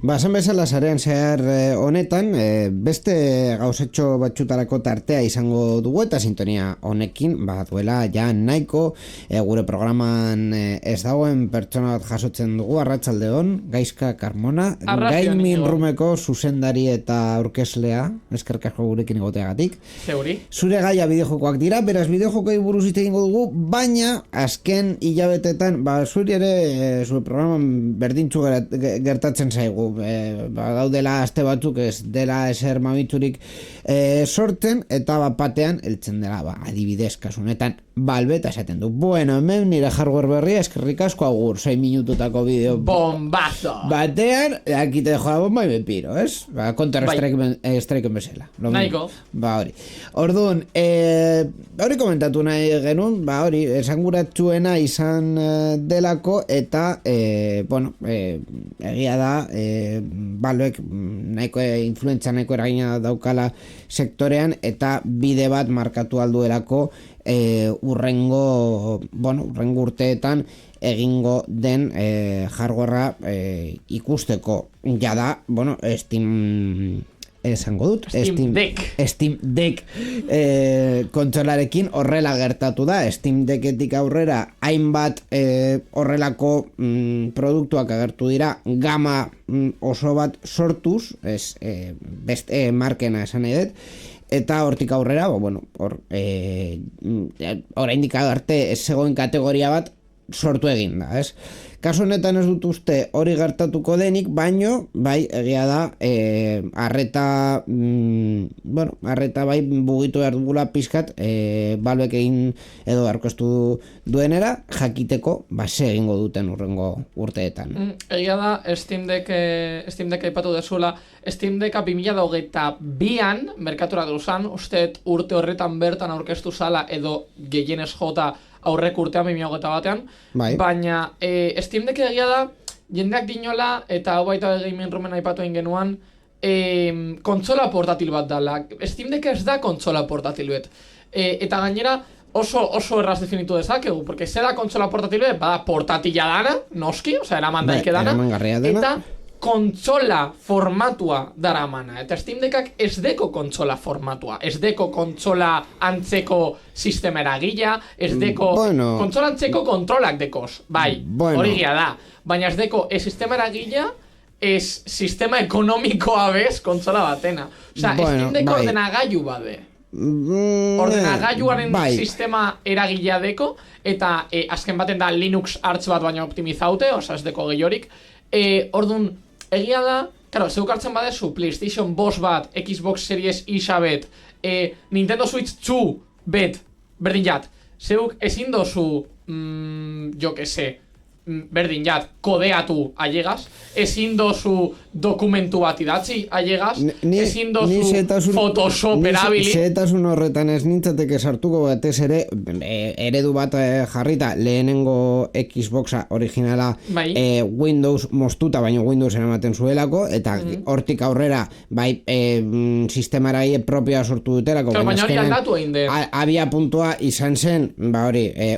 Esan bezala sarean zehar honetan, beste gauzetxo batxutarako tartea izango dugu eta sintonia honekin, duela ja nahiko gure programan ez dagoen pertsona bat jasotzen dugu, arratsaldeon, Gaizka Carmona, Gaimin Rumeko zuzendari eta aurkezlea, eskerrik asko gurekin egoteagatik. Zeuri. Zure gaia bideojokoak dira, beraz bideojokoi buruz hitz egingo dugu, baina azken hilabetetan, zuri ere zure programan berdintzu gertatzen zaigu. Daudela aste batzuk ez dela eser mamitzurik sortzen eta batean eltzen dela adibidez kasunetan Balbeta esaten du. Bueno, hemen nire hardware berria eskerrik asko agur 6 minututako bideo bombazo batean, aquí te dejo la bomba y me piro, ¿es? Counter Strike bezala. Nahiko. Hori. Orduan, hori komentatu nahi genuen, hori esanguratsuena izan delako eta egia da Valvek nahiko influentza nahiko eragina daukala sektorean eta bide bat markatu alduelako urrengo urteetan egingo den hardwarea ikusteko. Jada, Steam esango dut, Steam Deck kontsolarekin horrela gertatu da. Steam Decketik aurrera hainbat horrelako produktuak agertu dira gama oso bat sortuz, beste markena esan nahi dut, eta hortik aurrera, oraindik arte ez zegoen kategoria bat sortu egin da, ez? Kasu honetan ez dut uste hori gertatuko denik, baino, egia da, arreta bai bugitu behar dugula pizkat, Valvek egin edo arkoztu duenera, jakiteko, ze egingo duten urrengo urteetan. Egia da, Steam Deck aipatu dezula, Steam Decka 2022an merkatura duzan, usteet urte horretan bertan aurkeztu zala edo gehienez jota aurrek urtean 2021an, baina Steam Deck egia da, jendeak dinola, eta hau baita Gaming Roomen aipatu egin genuan, kontsola portatil bat dala. Steam Deck ez da kontsola portatil bat. Eta gainera oso erraz definitu dezakegu, porque ze da kontsola portatil bat, bada portatila dana, noski, eraman daike dana, eta kontsola formatua daramana. Eta Steam Deckak ez deko kontsola formatua, ez deko kontsola antzeko sistema eragila, ez deko kontsola antzeko kontrolak dekoz, hori gira da. Baina ez deko sistema eragila, ez sistema ekonomikoa bez kontsola batena. Steam Deck ordenagailu bade. Ordenagailuaren sistema eragila deko, eta azken baten da Linux hartz bat baina optimizaute, ez deko gehiorik. Orduan, egia da, zeuk hartzen badezu PlayStation boss bat, Xbox Series X bet, Nintendo Switch 2 bet, berdin jat, zeuk ezin dozu, berdin jat, kodeatu ailegaz, ezin dozu dokumentu bat idatzi ailegaz, ezin dozu Photoshop erabili. Zehetasun horretan ez nintzateke sartuko batez ere, eredu bat jarrita, lehenengo Xboxa originala Windows moztuta, baina Windows eramaten zuelako, eta hortik aurrera, sistemarai propioa sortu dutelako, baina hori aldatu egin den. Abia puntua izan zen,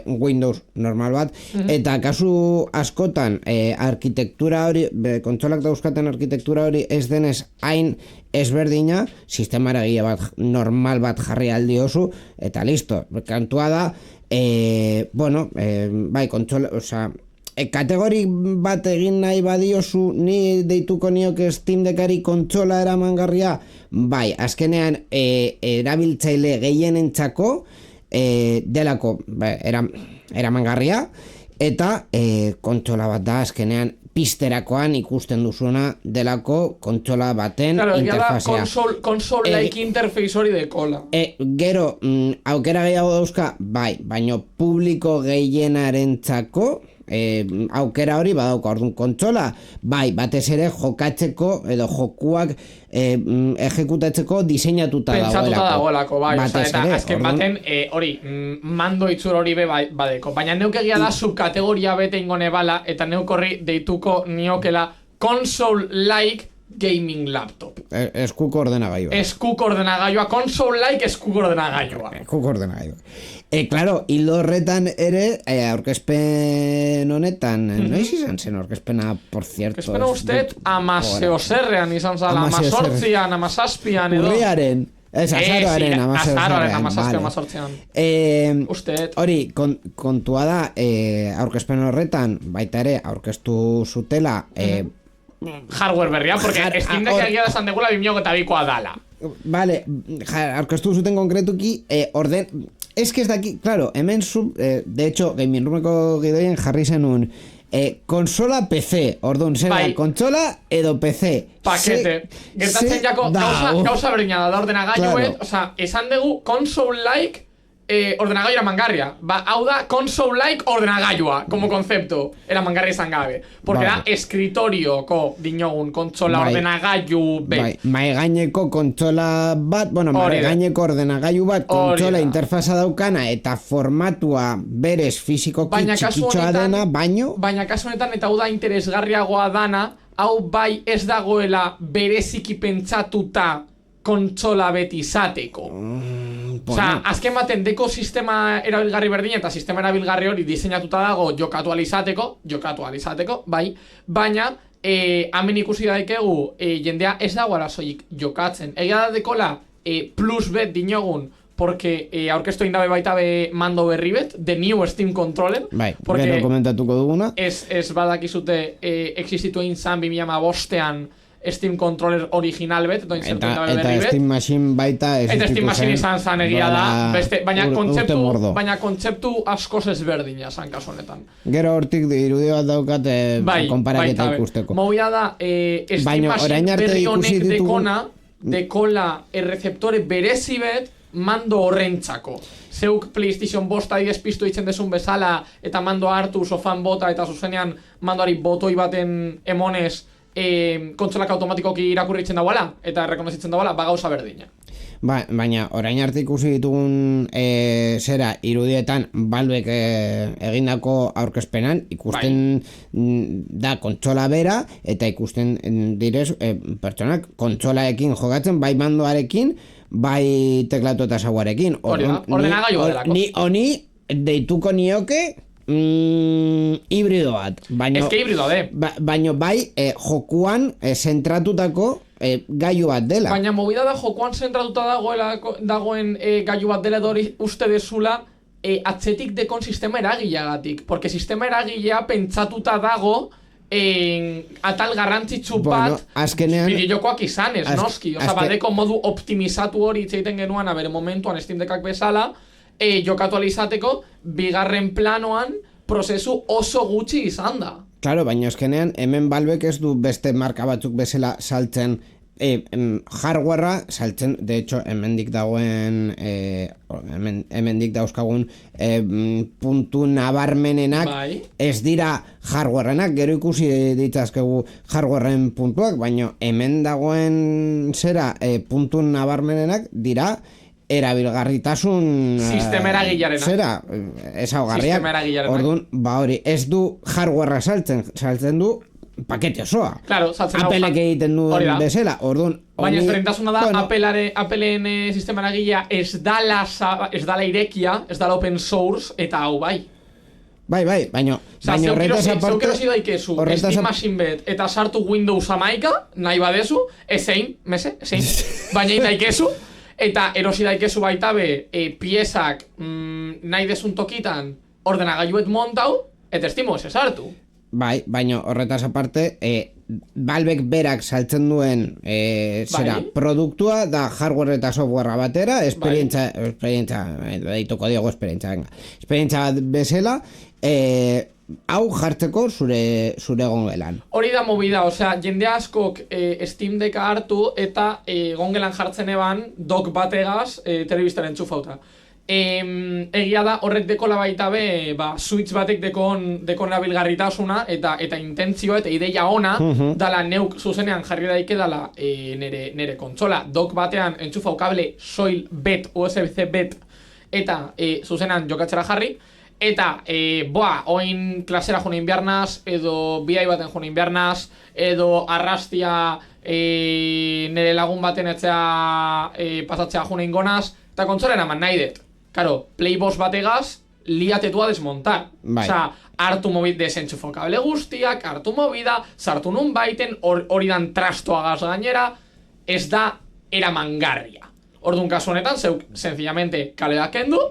Windows normal bat, eta kasu askotan arkitektura hori, kontsolak dauzkaten arkitektura hori ez denez hain ezberdina, sistema eragile bat normal bat jarri aldi oso, eta listo, kantua da, kontsola, kategori bat egin nahi badiozu, ni deituko nioke Steam Deckari kontsola eramangarria, azkenean erabiltzaile gehienentzako delako eramangarria, eta kontsola bat da azkenean pizterakoan ikusten duzuna delako kontsola baten interfazea. Console-like interface hori dekola. Gero, aukera gehiago dauzka, baina publiko gehienarentzako aukera hori badauka. Orduan kontsola, batez ere jokatzeko edo jokuak ejekutatzeko diseinatuta dagoelako. Eta azken baten hori, mando itzur hori badeko. Baina neuk egia da subkategoria bete ingone bala, eta neuk horri deituko niokela console-like gaming laptop. Eskuko ordenagailua. Eskuko ordenagailua, console-like eskuko ordenagailua. Eskuko ordenagailua. Claro, hildo horretan ere, aurkezpen honetan, noiz izan zen aurkezpena, por cierto. Aurkezpena usted amaseoserrean izan zala, amazortzian, amazazpian edo. Urriaren. Ez, azaroaren, amazortzian. Usted. Hori, kontua da, aurkezpen horretan, baita ere, aurkeztu zutela, hardware berria, porque Steam Deck egia da esan degula 2022koa dala. Vale, aurkeztu zuten konkretuki, es que ez daki, claro, hemen de hecho, Gaming Roomeko gidoien jarri zenun, konsola PC, orduan, zera, kontsola edo PC. Pakete. Gertatzen jako gauza berdina da ordenagailuet, osea, esan dugu console-like ordenagailu eramangarria. Hau da, console-like ordenagailua, como concepto, eramangarria izan gabe. Porque da, escritorioko dinogun kontsola ordenagailu bet. Maigaineko kontsola bat, bueno, maigaineko ordenagailu bat, kontsola interfaza daukana, eta formatua berez fizikoki txikitxoa dena, baina kasu honetan, eta hau da interesgarriagoa dana, hau bai ez dagoela bereziki pentsatuta kontsola beti izateko. Osea, azken baten deko sistema erabilgarri berdin eta sistema erabilgarri hori diseinatuta dago jokatu alizateko, bai, baina hemen ikusi daikegu jendea ez dagoela soilik jokatzen. Egia da dekola plus bet dinogun, porque aurkeztu egin dabe baita be mando berri bet, the new Steam Controller. Bai, gero komentatuko duguna. Ez badakizute existitu egin zan 2005ean Steam Controller original bet, eta Steam Machine baita eta Steam Machine izan egia da, baina kontzeptu askoz ezberdina zan kasu honetan. Gero hortik irudi bat daukat konparaketa ikusteko. Movida da, Steam Machine berri honek dekola errezeptore berezi bet mando horrentzako. Zeuk PlayStation bosta piztu ditzen desun bezala eta mando hartu sofan bota eta zuzenean mandoari botoi baten emonez kontsolak automatikoki irakurritzen dauala eta errekonozitzen dauala, gauza berdina. Baina orain arte ikusi ditugun zera irudietan Valvek egindako aurkezpenan ikusten da kontsola bera eta ikusten direz pertsonak kontsolaekin jokatzen, bai mandoarekin, bai teklatu eta sauarekin. Ordenagailua delako. Honi deituko nioke hibrido bat. Eske hibridoa de. Baina bai jokuan zentratutako gailu bat dela. Baina movida da jokuan zentratuta dagoen gailu bat dela hori uste dezula atzetik dekon sistema eragileagatik. Porque sistema eragilea pentsatuta dago atal garrantzitsu bat bideojokoak izanez, noski. Osa, badeko modu optimizatu hori itzeiten genuan bere momentuan Steam Deckak bezala, jokatu alizateko, bigarren planoan prozesu oso gutxi izan da. Claro, baina eskenean hemen Valvek ez du beste marka batzuk bezala saltzen hardwarea saltzen, de hecho, hemendik dagoen hemendik dauzkagun puntu nabarmenenak ez dira hardwarenak, gero ikusi ditzazkegu hardwareen puntuak, baina hemen dagoen zera puntu nabarmenenak dira erabilgarritasun sistema eragilearena. Zera, ezaugarriak. Orduan, hori, ez du hardwarea saltzen du pakete osoa. Claro, Appleek egiten duen bezala. Orduan, baina ezberdintasuna da, Appleen sistema eragilea ez dala irekia, ez dala open source, eta hau bai. Bai, baina horretaz aparte... Zeukero zidaikezu, Steam Machine bet, eta sartu Windows amaika, nahi badezu, ezein, baina indaikezu, eta erosi daikezu baita be piezak nahi desun tokitan ordenagailuet montau, eta estimo ez sartu. Bai, baina horretaz aparte, Valvek berak saltzen duen produktua da hardware eta softwarea batera, esperientza, deituko diogo esperientza bezala, hau jartzeko zure gongelan. Hori da movida, osea, jende askok Steam Decka hartu eta gongelan jartzen eban dok bategaz telebistaren txufauta. Egia da horrek dekola baita be, switch batek dekon erabilgarritasuna eta intentzioa eta ideia ona dala neuk zuzenean jarri daike dala nere kontsola dok batean entxufau kable soil bet, USB-C bet eta zuzenean jokatzera jarri Eta, oin klasera junein biharnaz, edo bidai baten junein biharnaz, edo arrastia nire lagun baten etzea pasatzea junein gonaz, eta kontsolen eman nahi dut. Karo, Playbox bategaz, liatetua desmontar. Osea, hartu mobit desenchufo kable guztiak, hartu mobida, sartu nun baiten, hori dan trastoagaz gainera, ez da eramangarria. Orduan kasu honetan, zeuk, sencillamente, kalea kendu,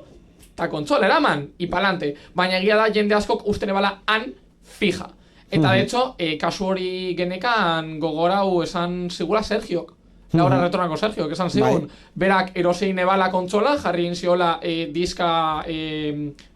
eta kontsol eraman, ipalante. Baina egia da, jende askok usten ebala han fija. Eta de hecho, kasu hori genekan gogorau esan zigula Sergiok. Laura Retronako Sergiok, esan zigun. Berak erosein ebala kontsola, jarri inziola diska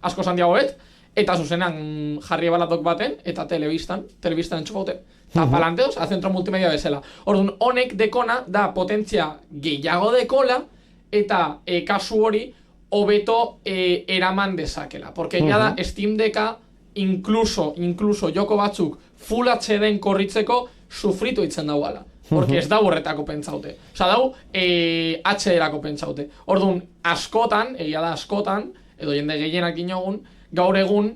asko zandiagoet, eta zuzenan jarri ebalatok baten, eta telebistan entxufaute. Eta palanteos, a zentro multimedia bezala. Orduan, honek dekona da potentzia gehiago dekola, eta kasu hori hobeto eraman dezakela. Porque ya da Steam Decka incluso joko batzuk Full HD-en korritzeko sufritu itzen dauala. Porque ez dau horretako pentsaute. Osa dau HD-erako pentsaute. Orduan, askotan, egia da askotan, edo jende gehienak inogun, gaur egun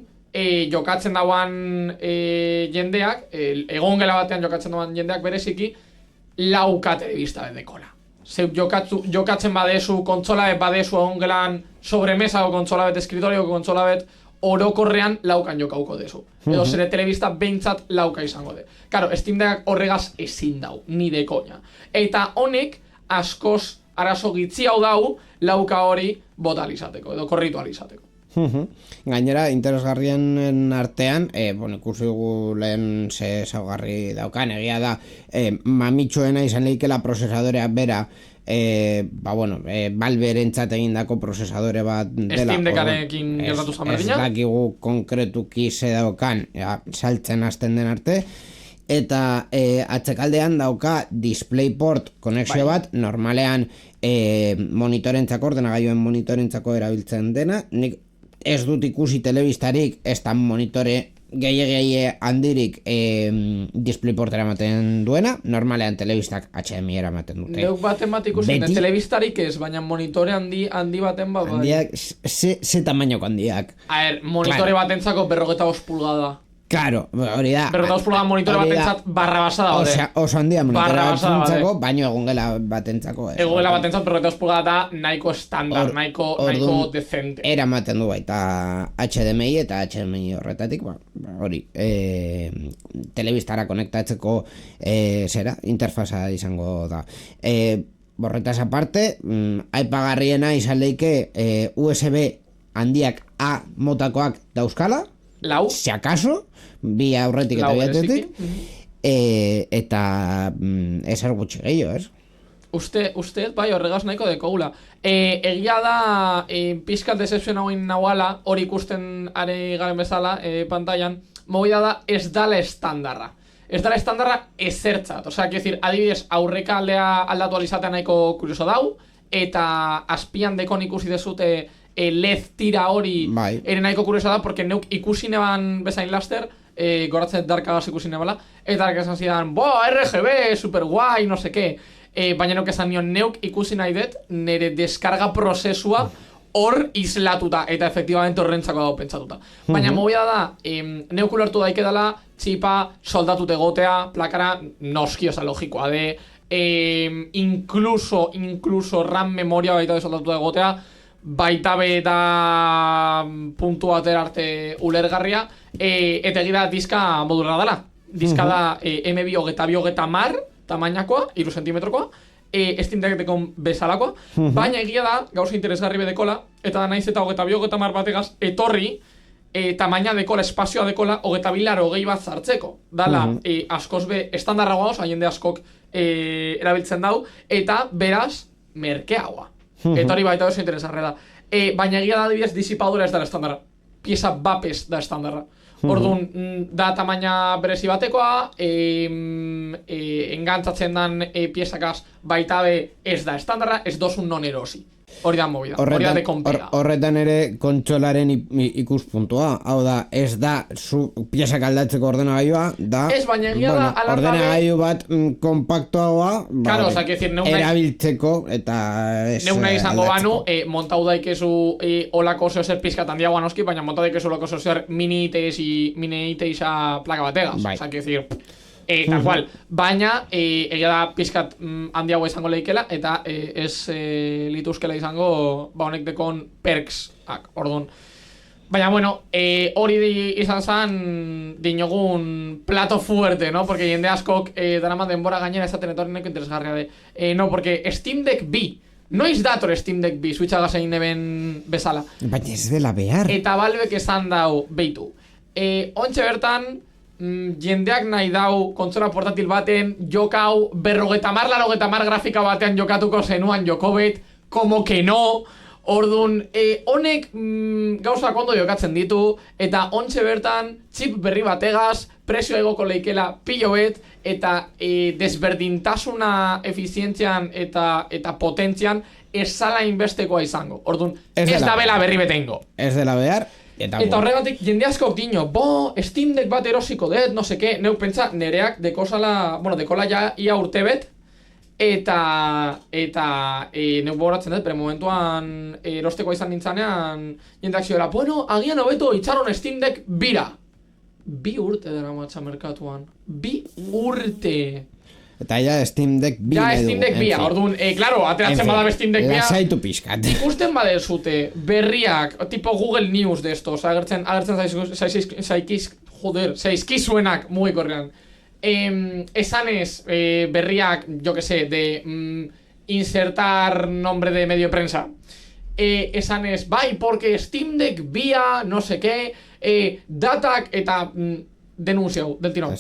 jokatzen dauan jendeak, egon gela batean jokatzen dauan jendeak bereziki, lauka telebista dekola. Zeu jokatzen badezu, kontsola bet badezu egon gelan sobremesa o kontsola bet eskritorio o kontsola bet orokorrean laukan jokauko dezu. Edo zere telebista behintzat lauka izango de. Karo, Steam Deckak horregaz ezin dau, ni de koña. Eta honek askoz arazo gitzi hau dau lauka hori bota alizateko, edo korritu alizateko. Gainera, interesgarrien artean, ikusi dugu lehen ze zaugarri daukan, egia da, mamitxoena izan lehikela procesadorea bera, Valve-rentzat egindako procesadore bat dela. Steam Deckarekin gertatu zan berdina? Ez dakigu konkretuki ze daukan, saltzen hasten den arte, eta atzekaldean dauka DisplayPort konexio bat, normalean monitorentzako, ordenagailuen monitorentzako erabiltzen dena. Nik ez dut ikusi telebistarik, ez da monitore gehiagia handirik DisplayPort eramaten duena, normalean telebistak HDMI eramaten dute. Neuk baten bat ikusi, telebistarik ez, baina monitore handi baten bat bai. Handiak, ze tamainoko handiak. Monitore batentzako 45 pulgada. Claro, hori da. 45 pulgada monitore batentzat barrabasa daude. Oso handia monitore batentzako, baino egongela batentzako. Egongela batentzat 45 pulgada da nahiko estandar, nahiko decente. Eramaten du baita HDMI eta HDMI horretatik, hori, telebistara konektatzeko interfaza izango da. Borretaz aparte, aipagarriena izan leike USB handiak A motakoak dauzkala, lau, si acaso, bi aurretik eta biatetik, eta ezer gutxi gehiago, ez? Uste, bai, horregaz nahiko dekoula. Egia da, pizkat decepzion hauin nahuala, hori ikusten are garen bezala, pantailan, movida da ez dala estandarra. Ez dala estandarra ezertzat. Osea, quiero decir, adibidez, aurreka aldea aldatu alizatea nahiko kurioso dau, eta azpian dekon ikusi dezute LED tira hori ere nahiko kurioso da, porque neuk ikusi neban bezain laster, goratzen darkagaz ikusi nebala, eta esan zidan, RGB, super guai, no sé qué. Baina neuk esan nion, neuk ikusi nahi dut, nire deskarga prozesua hor islatuta, eta efektibamente horrentzako dago pentsatuta. Baina movida da, neuk ulertu daike dela, txipa soldatut egotea, plakara, noski, oza, logikoa de, incluso RAM memoria baita de soldatuta egotea, baita beta puntu batera arte ulergarria, eta egira diska modulera dela. Diska da M2 tamainakoa, 3 centimetrokoa, Steam Deckeko bezalakoa, baina egia da, gauza interesgarri bedekola, eta da naiz eta 22 bategaz etorri, tamaina dekola, espazioa dekola, 22 bat zartzeko. Dala, askoz be, estandarragoa, oza, jende askok erabiltzen dau, eta beraz, merkeagoa. Eta hori baita oso interesarre da. Baina egia da adibidez disipadura ez da estandarra. Pieza bapes da estandarra. Orduan, da tamaina berezi batekoa, engantzatzen dan piezakaz baita be ez da estandarra, ez dozun non erosi. Hori da movida, hori da dekonpega. Horretan ere kontsolaren ikuspuntua, hau da, ez da piezak aldatzeko ordenagailua, da ez, baina egia da, ordenagailu bat kompaktuagoa claro, erabiltzeko eta neuna izango banu, montau daikezu olako zer pizkatan diagoa noski, baina montau daikezu olako zer mini iteiza plaka bategaz, oza, decir... tal cual, baina egia da pizkat handiago izango lehikela eta ez lituzkela izango honek dekon perksak, orduan. Baina bueno, hori izan zen dinogun plato fuerte, ¿no? Porque jende askok darama denbora gainera esaten etorri neko interesgarria de no, porque Steam Deck bi noiz dator Steam Deck bi Switcha gazein eben bezala. Baina ez dela behar. Eta Valvek esan dau, beitu ontxe bertan jendeak nahi dau kontsola portatil baten jokau 50-60 grafika batean jokatuko zenuan jokobet, como que no. Ordun, honek gauzak ondo jokatzen ditu eta ontxe bertan chip berri bategaz prezio egoko leikela pilo bet eta desberdintasuna efizientzian eta potentzian ez zala inbestekoa izango. Ordun, ez da bela berri betengo. Ez dela behar. Eta horregatik jende askok dino, Steam Deck bat erosiko dut, no seke, neu pentsa, nereak dekola ja ia urtebet, eta neu boratzen dut, pre momentuan erosteko izan nintzanean, jendeak zioela, bueno, agian hobeto itxaron Steam Deck bira. 2 urte dara matxa merkatuan. 2 urte. Eta ja Steam Deck bi ja Steam Deck bia, orduan, claro, ateratzen bada Steam Deck bia. Lasaitu pixkat. Ikusten badezute berriak, tipo Google News de estos, agertzen zaizkizuenak mugikorrean. Esanez berriak, jo que sé, de insertar nombre de medio de prensa. Esanez, bai, porque Steam Deck bia, no sé qué, datak eta... Denunciau, del tirón.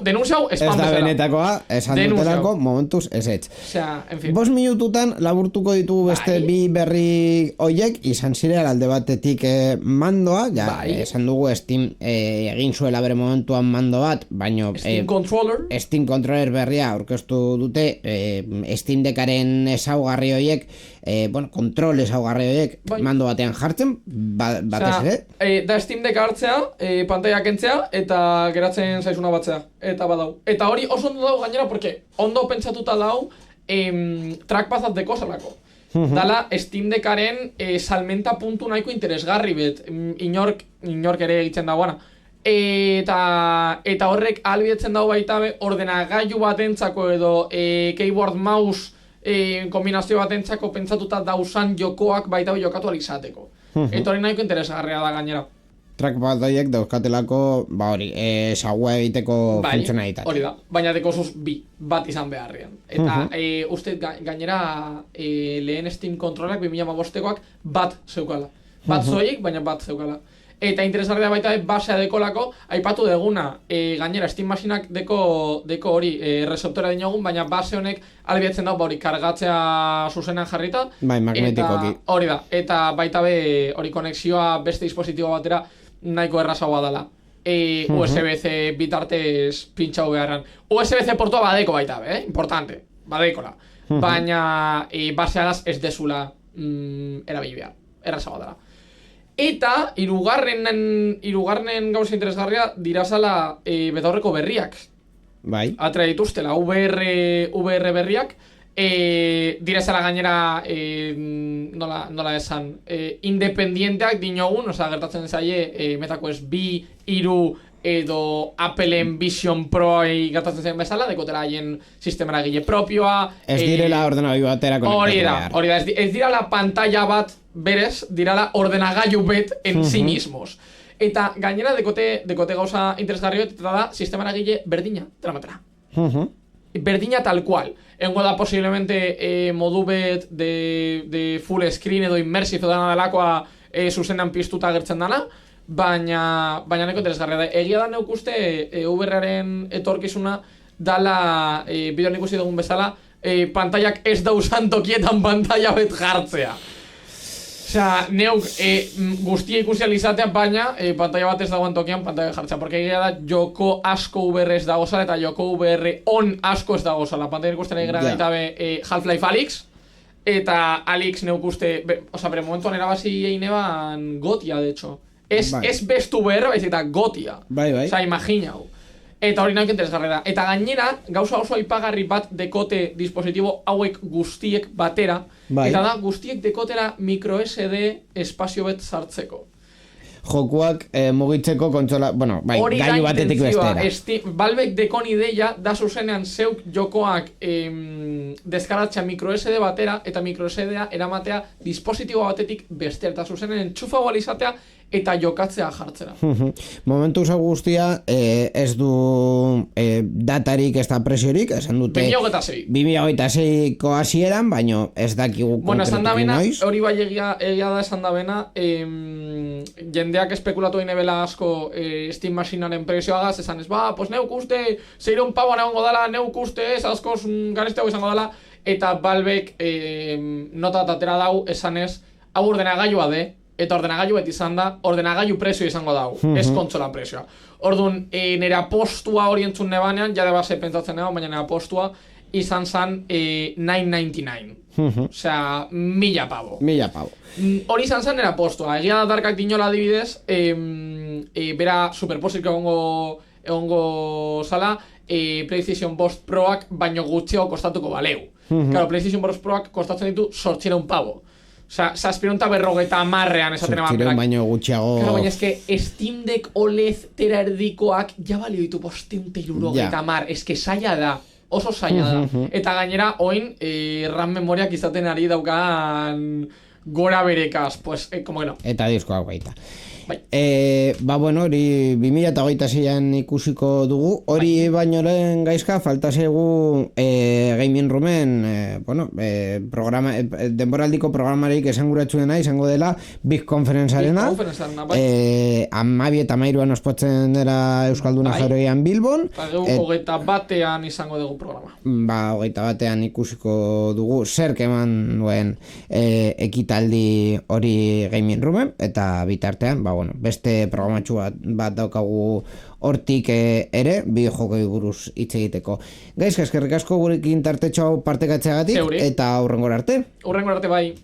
Denunciau, spam bezala. Ez da benetakoa, esan dutelako, momentuz ezetz. Osea, en fin. 5 minututan laburtuko ditugu beste bi berri oiek, izan zireal alde batetik mandoa, ja, esan dugu Steam egin zuela bere momentuan mando bat, baino Steam Controller berria aurkeztu dute, Steam Deckaren ezaugarri oiek, kontrol ezaugarri oiek mando batean jartzen, batez ere? Da Steam Deck hartzea, pantaiak eta geratzen zaizuna batzea, eta badau. Eta hori oso ondo dago gainera, porque ondo pentsatuta dau trackpad deko zelako. Dala Steam Deckaren salmenta puntu nahiko interesgarri bet, inork ere egiten dagoana. Eta horrek ahalbidetzen dago baita ordenagailu batentzako edo keyboard mouse kombinazio batentzako pentsatuta dausan jokoak baita jokatu alizateko. Eta hori nahiko interesgarria da gainera. Trackpad horiek dauzkatelako, sagua egiteko funtzionalitatea. Hori da, baina dekozuz bat izan beharrian. Eta uste gainera lehen Steam Controlak 2015koak bat zeukala. Bat zoik, baina bat zeukala. Eta interesgarria baita basea dekolako, aipatu deguna, gainera Steam Machinak deko hori receptora dinogun, baina base honek albiatzen dago hori kargatzea zuzenan jarrita. Bai, magnetikoki. Hori da, eta baita hori konexioa beste dispositibo batera nahiko errazagoa dela. USB-C bitartez pintxau beharran. USB-C portua badeko baita, importante, badekola. Baina baseagaz ez dezula erabili behar, errazagoa dela. Eta hirugarren gauza interesgarria dirazala betaurreko berriak. Bai. Atera dituztela, VR berriak. Dirazala gainera nola esan independienteak dinogun, oza, gertatzen zaie MetaQuest 2, 3 edo Appleen Vision Pro gertatzen zen bezala, dekotela haien sistemara gile propioa. Ez direla ordenagailu batera konektatu behar. Hori da, ez dirala pantalla bat berez, dirala ordenagailu bet en sí mismos. Eta gainera dekote gauza interesgarri bet, eta da sistemara gile berdina dramatera. Berdina tal cual. Engo da posiblemente modu bet de full screen edo immersive dana delakoa zuzenan piztuta gertzen dana, baina neko interesgarria da. Egia da neuk uste VR-aren etorkizuna dala bideoan ikusi dugun bezala pantaiak ez dauzan tokietan pantalla bet jartzea. Osea, neuk guztia ikusi alizatea, baina pantalla bat ez dagoen tokian pantalla jartzea. Porque egia da joko asko VR ez dagozala eta joko VR on asko ez dagozala. Pantalla ikusten egin gara gaitabe Half-Life Alyx, eta Alex neuk uste, bere momentuan erabazi egin eban gotia, de hecho. Ez bestu behar, baizik eta gotia. Bai. Osa, imaginau. Eta hori nauk interesgarri da. Eta gainera, gauza oso aipagarri bat dekote dispositibo hauek guztiek batera, eta da guztiek dekotera micro SD espazio bet sartzeko. Jokuak mugitzeko kontsola, bueno, bai, gailu batetik bestera. Valvek dekon ideia da zuzenean zeuk jokoak deskaratzea micro SD batera eta micro SD-a eramatea dispositibo batetik bestera. Eta zuzenean entxufa izatea eta jokatzea jartzera. Momentu zau guztia ez du datarik ez da presiorik, esan dute 2026ko hasieran, baino ez dakigu konkretuki noiz. Hori bai egia da esan da bena, jendeak espekulatu egin ebela asko Steam Machinaren presioagaz, esan ez, pues neuk uste 600 pavoan egongo dala, neuk uste ez askoz garestiago izango dala, eta Valvek nota tatera dau esan ez, hau ordenagailua de, eta ordenagailu beti izan da, ordenagailu presio izango dago, ez kontsola presioa. Orduan, nire apostua hori entzun nebanean, jade base pentsatzen neban, baina nire apostua izan zan $9.99. Osea, 1.000 pavo. 1.000 pavo. Hori izan zan nire apostua. Egia da Darkak dinola adibidez, bera superposik egongo zala, PlayStation Bost Proak baino gutxeo kostatuko baleu. Claro, PlayStation Bost Proak kostatzen ditu 800 pavo. Osa, saspironta 50 esaten eban berak. Baino gutxiago. Claro, baina eske Steam Deck OLED tera erdikoak ja balio ditu 550, eske saia da, oso saia da. Eta gainera, oin, RAM memoriak izaten ari daukan gora berekaz, pues, como que no. Eta diskoak baita. Bai. Bueno, hori 2026an ikusiko dugu. Hori baino lehen gaizka, falta zaigu Gaming Roomen programa, denboraldiko programarik esanguratsuena izango dela Big Conference-arena. Amabi eta mairuan ospatzen dela Euskalduna Jauregian Bilbon. Hogeita batean izango dugu programa. Hogeita batean ikusiko dugu zerk eman duen ekitaldi hori Gaming Roomen, eta bitartean, beste programatxu bat daukagu hortik ere, bideojokoi buruz hitz egiteko. Gaizka, eskerrik asko gurekin tartetxo hau partekatzeagatik, eta hurrengora arte. Hurrengora arte, bai.